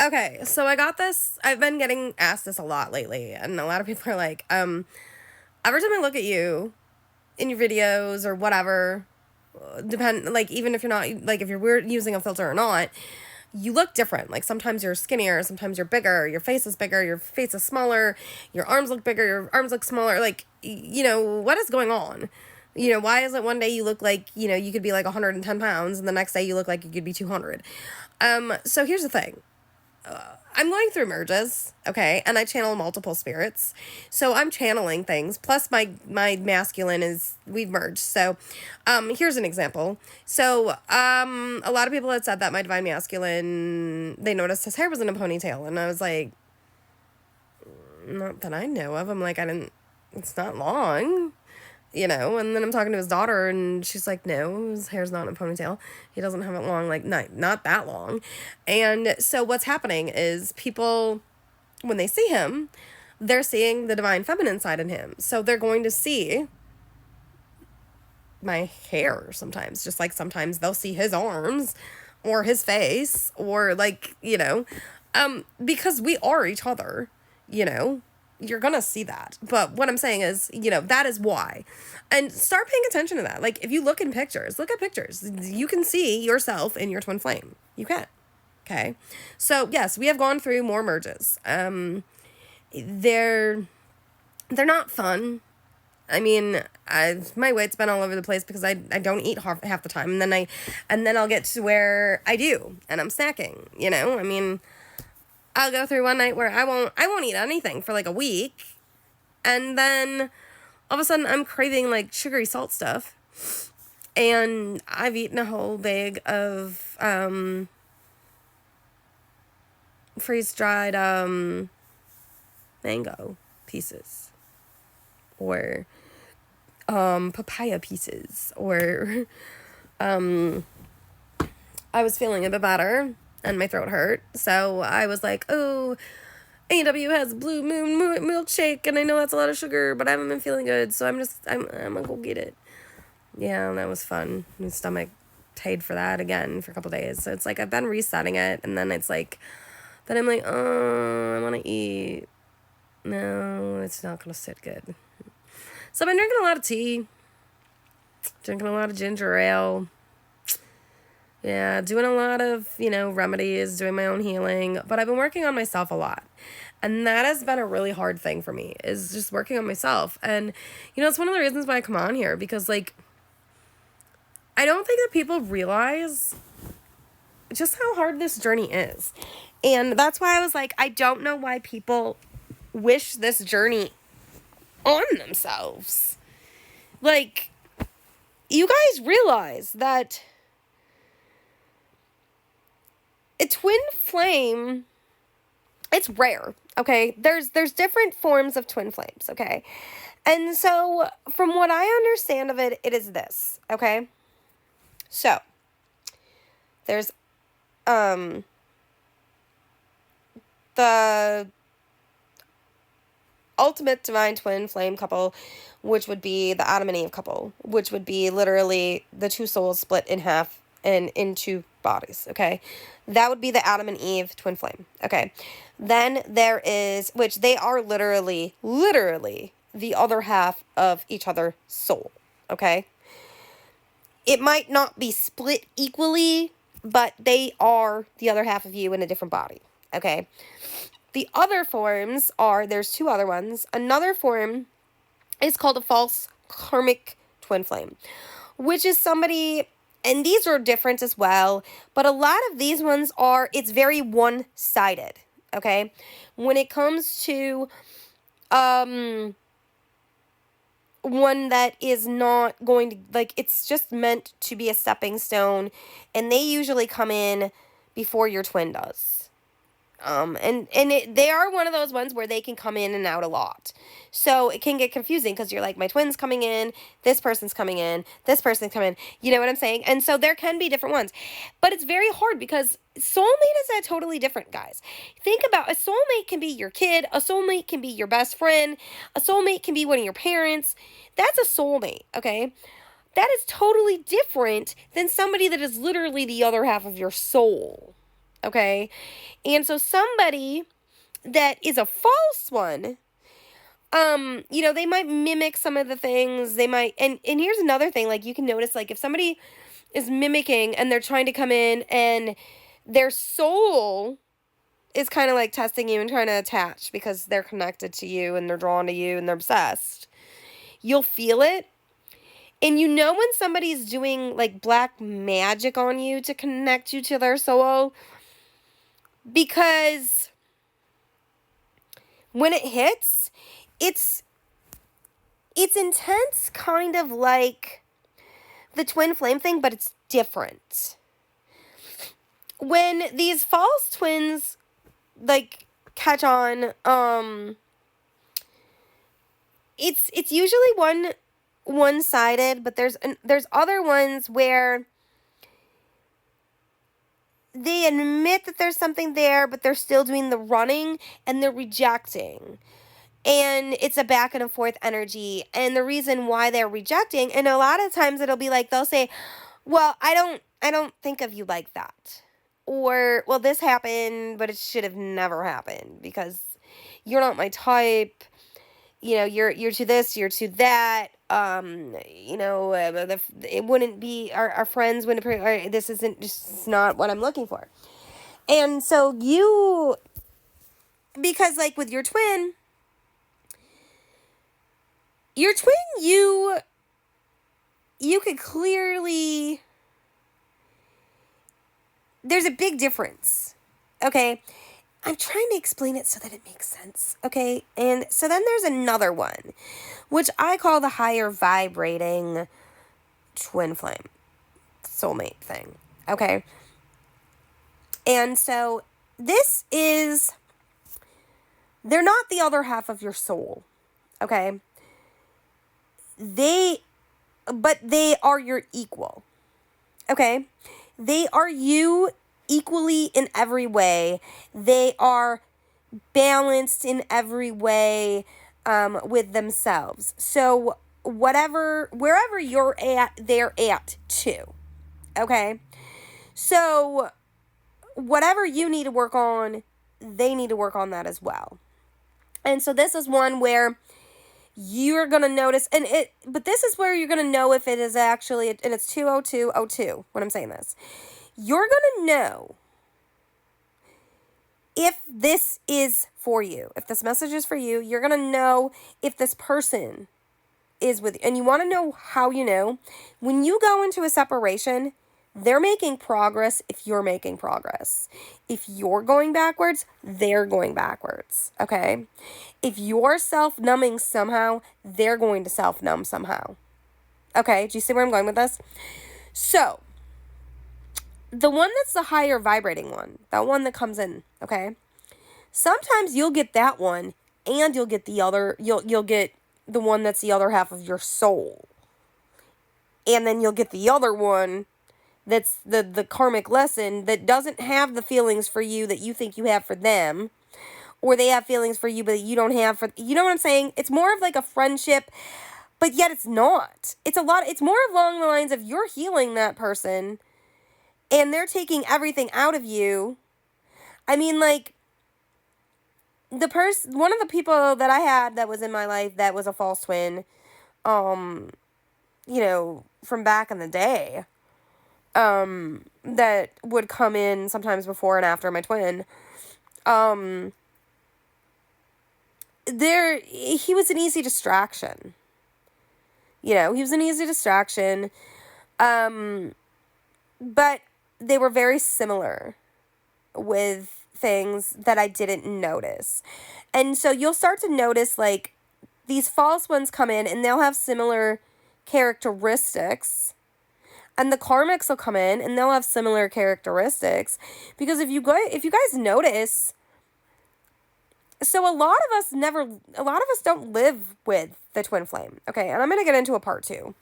Okay, so I got this. I've been getting asked this a lot lately, and a lot of people are like, every time I look at you in your videos or whatever, like, even if you're not, like, if you're weird using a filter or not, you look different. Like, sometimes you're skinnier, sometimes you're bigger, your face is bigger, your face is smaller, your arms look bigger, your arms look smaller. Like, what is going on? Why is it one day you look like, you could be like 110 pounds, and the next day you look like you could be 200? So here's the thing. I'm going through merges, okay, and I channel multiple spirits, so I'm channeling things. Plus, my masculine we've merged. So, here's an example. So, a lot of people had said that my divine masculine, they noticed his hair was in a ponytail, and I was like, not that I know of. I'm like, it's not long. And then I'm talking to his daughter, and she's like, no, his hair's not in a ponytail. He doesn't have it long, like, not that long. And so what's happening is people, when they see him, they're seeing the divine feminine side in him. So they're going to see my hair sometimes, just like sometimes they'll see his arms or his face or, like, because we are each other, you're gonna see that. But what I'm saying is, that is why. And start paying attention to that. Like, if you look at pictures, you can see yourself in your twin flame. You can. Okay. So yes, we have gone through more merges. They're not fun. I mean, my weight's been all over the place because I don't eat half the time, and then I'll get to where I do, and I'm snacking. I mean, I'll go through one night where I won't eat anything for like a week, and then all of a sudden I'm craving like sugary salt stuff, and I've eaten a whole bag of freeze-dried mango pieces, or papaya pieces, or I was feeling a bit better and my throat hurt, so I was like, oh, A&W has Blue Moon milkshake, and I know that's a lot of sugar, but I haven't been feeling good, so I'm gonna go get it. Yeah, and that was fun. My stomach paid for that again for a couple days, so it's like I've been resetting it, and then it's like, then I'm like, oh, I want to eat. No, it's not gonna sit good. So I've been drinking a lot of tea, drinking a lot of ginger ale. Yeah, doing a lot of, remedies, doing my own healing. But I've been working on myself a lot. And that has been a really hard thing for me, is just working on myself. And, it's one of the reasons why I come on here. Because, like, I don't think that people realize just how hard this journey is. And that's why I was like, I don't know why people wish this journey on themselves. Like, you guys realize that a twin flame, it's rare, okay? There's different forms of twin flames, okay? And so, from what I understand of it, it is this, okay? So, there's, the ultimate divine twin flame couple, which would be the Adam and Eve couple, which would be literally the two souls split in half and in two bodies, okay? That would be the Adam and Eve twin flame, okay? Then there is, which they are literally the other half of each other's soul, okay? It might not be split equally, but they are the other half of you in a different body, okay? The other forms are, there's two other ones. Another form is called a false karmic twin flame, which is somebody, and these are different as well, but a lot of these ones are, it's very one-sided, okay? When it comes to one that is not going to, like, it's just meant to be a stepping stone, and they usually come in before your twin does. They are one of those ones where they can come in and out a lot. So it can get confusing because you're like, my twin's coming in, this person's coming in, this person's coming in. You know what I'm saying? And so there can be different ones. But it's very hard because soulmate is totally different, guys. Think about, a soulmate can be your kid, a soulmate can be your best friend, a soulmate can be one of your parents. That's a soulmate, okay? That is totally different than somebody that is literally the other half of your soul. okay? And so somebody that is a false one, they might mimic some of the things. They might, and here's another thing, like, you can notice, like, if somebody is mimicking and they're trying to come in and their soul is kind of like testing you and trying to attach because they're connected to you and they're drawn to you and they're obsessed, you'll feel it. And you know when somebody's doing, like, black magic on you to connect you to their soul, because when it hits, it's intense, kind of like the twin flame thing, but it's different. When these false twins, like, catch on, it's usually one-sided, but there's other ones where they admit that there's something there, but they're still doing the running and they're rejecting. And it's a back and forth energy. And the reason why they're rejecting, and a lot of times it'll be like, they'll say, well, I don't think of you like that. Or, well, this happened, but it should have never happened because you're not my type. You're to this, you're to that. It wouldn't be, our friends wouldn't, this isn't, just not what I'm looking for. And so because, like, with your twin, you could clearly, there's a big difference, okay? I'm trying to explain it so that it makes sense, okay? And so then there's another one, which I call the higher vibrating twin flame soulmate thing, okay? And so they're not the other half of your soul, okay? But they are your equal, okay? They are you equally in every way. They are balanced in every way with themselves. So wherever you're at, they're at too, okay? So whatever you need to work on, they need to work on that as well. And so this is one where you're going to notice, but this is where you're going to know if it is actually, and it's 20202 when I'm saying this. You're going to know if this is for you. If this message is for you, you're going to know if this person is with you. And you want to know how you know. When you go into a separation, they're making progress if you're making progress. If you're going backwards, they're going backwards, okay? If you're self-numbing somehow, they're going to self-numb somehow. Okay, do you see where I'm going with this? So, the one that's the higher vibrating one, that one that comes in, okay? Sometimes you'll get that one, and you'll get the other, you'll get the one that's the other half of your soul. And then you'll get the other one that's the karmic lesson that doesn't have the feelings for you that you think you have for them. Or they have feelings for you, but you don't have for, you know what I'm saying? It's more of like a friendship, but yet it's not. It's more along the lines of you're healing that person, and they're taking everything out of you. I mean, like, one of the people that I had that was in my life that was a false twin, from back in the day, that would come in sometimes before and after my twin, he was an easy distraction. He was an easy distraction, but they were very similar with things that I didn't notice. And so you'll start to notice, like, these false ones come in and they'll have similar characteristics. And the karmics will come in and they'll have similar characteristics. Because if you guys notice, so a lot of us don't live with the twin flame. Okay, and I'm going to get into a part 2.